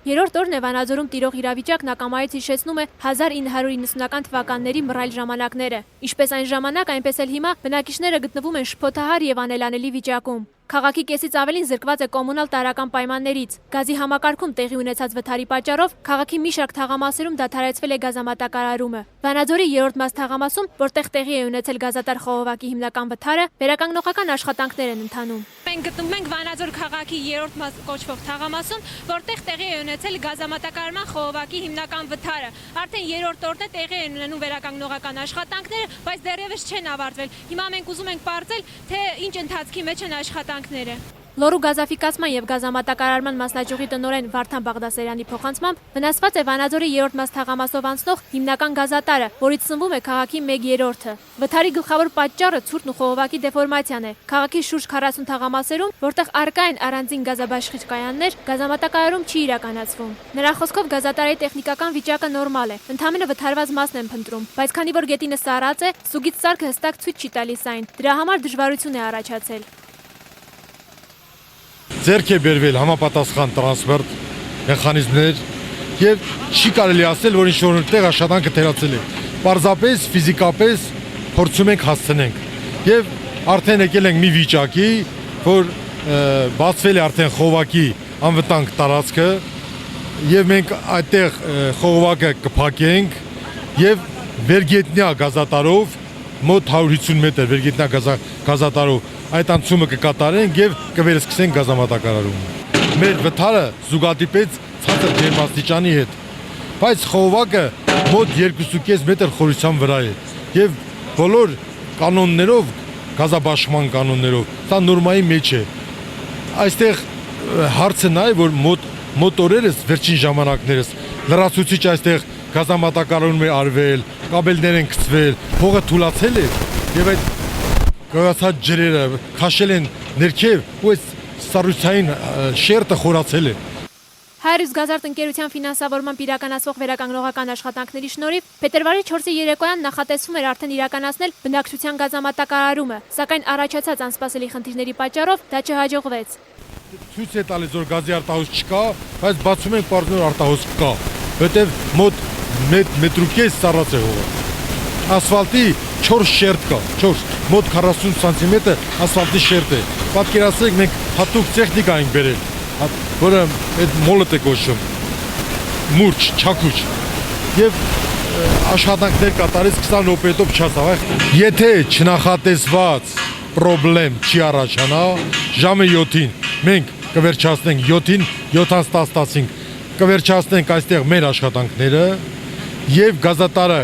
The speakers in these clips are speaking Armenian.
Երրորդ օրն է Վանաձորում տիրող իրավիճակն ակամայից հիշեցնում է 1990-ական թվականների մռայլ ժամանակները։ Ինչպես այն ժամանակ, այնպես էլ հիմա բնակիչները գտնվում են շփոթահար եւ անելանելի վիճակում։ Քաղաքի կեսից ավելին զրկված է կոմունալ տարրական պայմաններից։ Գազի համակարգում տեղի ունեցած վթարի պատճառով քաղաքի մի շարք թաղամասերում դադարեցվել է գազամատակարարումը։ Վանաձորի երրորդ մաս թաղամասում, որտեղ տեղի է ունեցել գազատար խողովակի հիմնական վթարը, վերականգնողական աշխատանքներ են ընթանում։ Մենք գտնվում ենք Վանաձոր քաղաքի երրորդ մաս կոչվող թաղամասում, որտեղ տեղի է ունեցել գազամատակարարման խողովակի հիմնական վթարը։ Արդեն երրորդ օրն է տեղի են ունենում վերականգնողական աշխատանքները, բայց դեռևս չեն ավարտվել։ Հիմա մենք ուզում ենք պարզել, թե ինչ ընթացքի մեջ են աշխատանքները։ Լոռու գազաֆիկացման եւ գազամատակարարման մասնաճյուղի տնօրեն Վարդան Բաղդասարյանի փոխանցմամբ վնասված է Վանաձորի երրորդ մաս թաղամասով անցնող հիմնական գազատարը, որից սնվում է քաղաքի 1/3-ը։ Վթարի գլխավոր պատճառը ցուրտն ու խողովակի դեֆորմացիան է։ Քաղաքի շուրջ 40 թաղամասերում, որտեղ առկա են առանձին գազաբաշխիչ կայաններ, գազամատակարարում չի իրականացվում։ Նրա խոսքով գազատարի տեխնիկական վիճակը նորմալ է։ Ընդամենը վթարված մասն են փնտրում, բայց քանի որ գետինը սառած է, սուգից սարքը հստակ ցույց չի տալիս այն։ Դրա համար դժվարություն է առաջացել։ Ձեռք է բերվել համապատասխան տրանսպորտ մեխանիզմներ եւ չի կարելի ասել, որ ինչ-որ տեղ աշխատանքը թերացել է։ Պարզապես ֆիզիկապես փորձում ենք հասցնենք եւ արդեն եկել ենք մի վիճակի, որ բացվել է արդեն խողովակի անվտանգ տարածքը եւ մենք այդտեղ խողովակը կփակենք եւ վերգետնյա գազատարով մոտ 150 մետր վերգետնյա գազատարով այդ անցումը կկատարենք եւ կվերսկսենք գազամատակարարումը։ Մեր վթարը զուգադիպեց ցածր ջերմաստիճանի հետ, բայց խողովակը մոտ 2.5 մետր խորության վրա է եւ բոլոր կանոններով, գազաբաշխման կանոններով, դա նորմայի մեջ է։ Այստեղ հարցը նա է, որ մոտորերս վերջին ժամանակներս լրացուցիչ այստեղ գազամատակարարում է արվել, կաբելներ են գցվել, փողը թուլացել է եւ այդ գազացած ջրերը քաշել են ներքև ու այս սառույցային շերտը խորացել է։ Հայրս գազարդ ընկերության ֆինանսավորմամբ իրականացվող վերականգնողական աշխատանքների շնորհիվ փետրվարի 4-ի երեկոյան նախատեսվում էր արդեն իրականացնել բնակչության գազամատակարարումը, սակայն առաջացած անսպասելի խնդիրների պատճառով դա չհաջողվեց։ Ցույց է տալիս, որ գազի արտահոս չկա, բայց բացում ենք պարզներ արտահոս կա, որտեղ մոտ 1.5 մետր սառած է հողը։ Ասֆալտի 4 շերտ կա, 4, մոտ 40 սանտիմետր ասֆալտի շերտ է։ Պատկերացրեք, մենք հատուկ տեխնիկա ենք բերել, որը այդ մոլոտ է կոչվում, մուրջ, չաքուչ, եւ աշխատանքներ կատարեց 20 րոպեով չասավ։ Եթե չնախատեսված պրոբլեմ չի առաջանա, ժամը 7-ին մենք կվերջացնենք 7-ին 7:10 կվերջացնենք այստեղ մեր աշխատանքները եւ գազատարը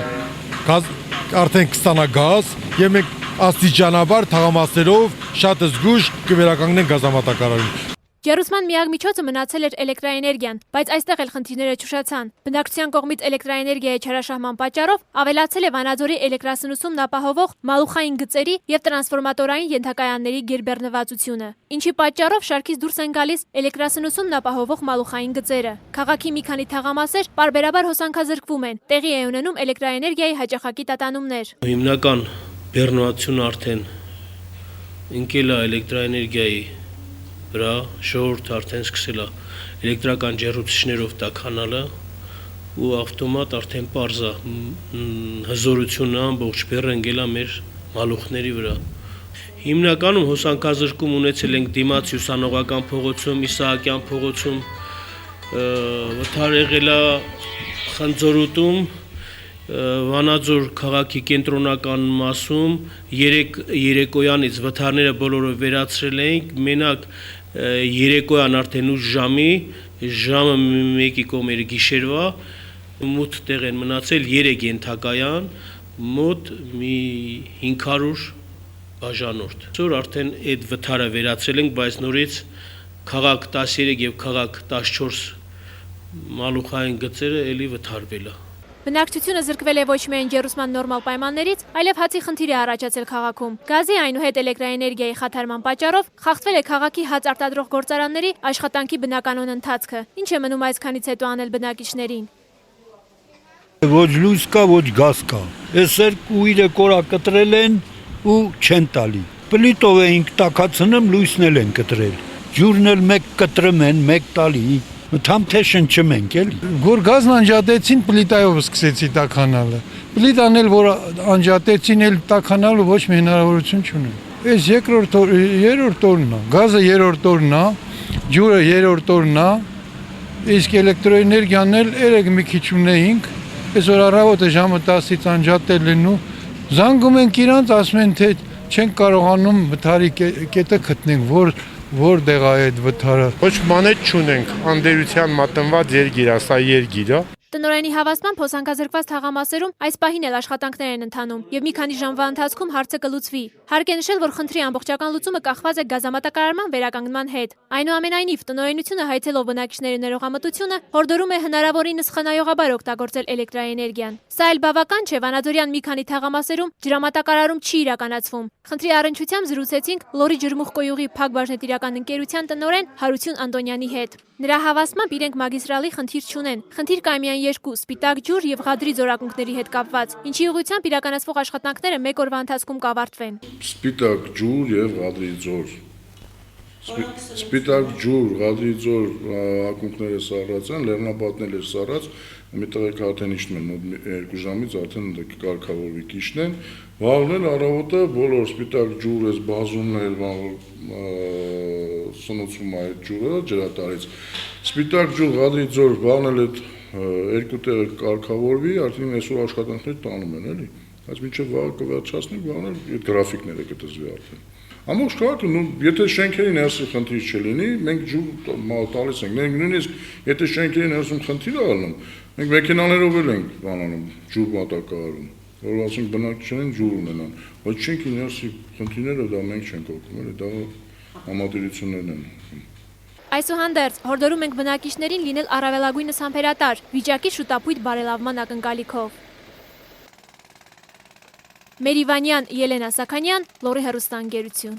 արդեն կստանա գազ եւ մենք աստիճանաբար թաղամասերով շատ զգուշ կվերականգնենք գազամատակարարումը։ Ջերուսման միակ միջոցը մնացել էր էլեկտրաէներգիան, բայց այստեղ էլ խնդիրները չուշացան։ Բնակչության կողմից էլեկտրաէներգիայի չարաշահման պատճառով ավելացել է Վանաձորի էլեկտրասնությունն ապահովող մալուխային գծերի եւ տրանսֆորմատորային ենթակայանների գերբեռնվածությունը, ինչի պատճառով շարքից դուրս են գալիս էլեկտրասնությունն ապահովող մալուխային գծերը։ Քաղաքի մի քանի թաղամասեր պարբերաբար հոսանքազրկվում են, տեղի է ունենում էլեկտրաէներգիայի հաճախակի տատանումներ։ Հիմնական բեռնվածությունը արդեն ընկել է էլեկտրաէներգիայի վրա, ժողովուրդը արդեն սկսել է էլեկտրական ջեռուցիչներով տաքանալը ու ավտոմատ արդեն պարզ է հզորությունը ամբողջ բեռը ընկել է մեր մալուխների վրա։ Հիմնականում հոսանքազրկում ունեցել ենք դիմաց ուսանողական փողոցում, Իսահակյան փողոցում, վթար եղել է Խնձորուտում, Վանաձոր քաղաքի կենտրոնական մասում երեկոյանից վթարները բոլորը վերացրել ենք, մենակ երեկոյան արդեն ուշ ժամը 1-ի կողմերը գիշերվա մութ տեղ են մնացել 3 ենթակայան, մոտ մի 500 բաժանորդ։ Այսօր արդեն այդ վթարը վերացրել ենք, բայց նորից քաղաք 13 եւ քաղաք 14 մալուխային գծերը էլի վթարվել է։ Բնակչությունը զրկվել է ոչ միայն ջեռուսման նորմալ պայմաններից, այլև հացի խնդիր է առաջացել քաղաքում։ Գազի այնուհետ էլեկտրաէներգիայի խաթարման պատճառով խախտվել է քաղաքի հաց արտադրող գործարանների աշխատանքի բնականոն ընթացքը։ Ինչ է մնում այսքանից հետո անել բնակիչներին։ Ոչ լույս կա, ոչ գազ կա։ Այս երկու իրը կորա կտրել են ու չեն տալի։ Պլիտով էինք տաքացնում, լույսն էլ են կտրել։ Ջուրն էլ մեկ կտրում են, մեկ տալի։ Թամթեշն չմենք էլի։ Որ գազն անջատեցին, պլիտայով սկսեցի տաքանալը։ Պլիտան էլ որ անջատեցին, էլ տաքանալու ոչ մի հնարավորություն չունեն։ Այս երրորդ օրն է, գազը երրորդ օրն է, ջուրը երրորդ օրն է, իսկ էլեկտրոէներգիան էլ երեք մի քիչ ունեինք, այսօր առավոտը ժամը 10-ից անջատել են ու զանգում ենք իրանց, ասում են թե չենք կարողանում վթարի կետը գտնենք, որտեղ է այդ վթարը։ Ոչ մանետ չունենք, անդերության մատնված երգիր, ասա երգիր է։ Տնօրենի հավաստմամբ հոսանքազրկված թաղամասերում այս պահին էլ աշխատանքներ են ընթանում եւ մի քանի ժամվա ընթացքում հարցը կլուծվի։ Հարկ է նշել, որ խնդրի ամբողջական լուծումը կախված է գազամատակարարման վերականգնման հետ։ Այնուամենայնիվ, տնօրենությունը հայցելով բնակիչների ներողամտությունը հորդորում է հնարավորինս խնայողաբար օգտագործել էլեկտրաէներգիան։ Սա էլ բավական չէ, վանաձորյան մի քանի թաղամասերում ջրամատակարարում չի իրականացվում։ Խնդրի առնչությամբ զրուցեցինք Լորի ջրմուղկոյուղի Փակ բաժնետիրական ընկերության տնօրեն Հարություն Անդոնյանի հետ։ Նրա հավաստմամբ իրենք մագիստրալի խնդիր չունեն։ Խնդիր կա միայն երկու՝ սպիտակ ջուր եւ Ղադրի ձորակունքների հետ կապված, ինչի ուղղությամբ իրականացվող աշխատանքները մեկ օրվա ընթացքում կավարտվեն։ Սպիտակ ջուր եւ Ղադրի ձոր։ Սպիտակ ջուր, Ղադրի ձոր ակունքները սառած են, լեռնապատն էլ է սառած, մի տղեկ արդեն իջնում են, մոտ 2 ժամից արդեն կարգավորվի կիչնեն։ Վաղն էլ առավոտը բոլոր սպիտակ ջուր, այս բազումն էլ սնուցվում է այդ ջուրը ջրատարից։ Սպիտակ ջուր, Ղադրի ձոր, վաղն էլ այդ երկու տեղը կարգավորվի, արդեն այսօր աշխատանքներ տանում են, էլի։ Բայց մինչև վաղը կվերջացնենք, վաղն էլ այդ գրաֆիկները կտզվի արդեն։ Ամբողջ քաղաքը, եթե շենքերի ներսում խնդիր չլինի, մենք ջուր տալիս ենք։ Մենք նույնիսկ եթե շենքերի ներսում խնդիր ալնում, մենք մեքենաներով էլ ենք բանանում, ջուր մատակարարում, որ ասենք բնակիչներն ջուր ունենան, բայց շենքի ներսի խնդիրները դա մենք չենք օգնում, էլի դա համատիրություններն են։ Այսուհանդերձ, հորդորում ենք բնակիչներին լինել առավելագույնս համբերատար, վիճակի շուտապույտ բարելավման ակնկալիքով։ Մերիվանյան, Ելենա Սաքանյան, Լորի հեռուստաընկերություն։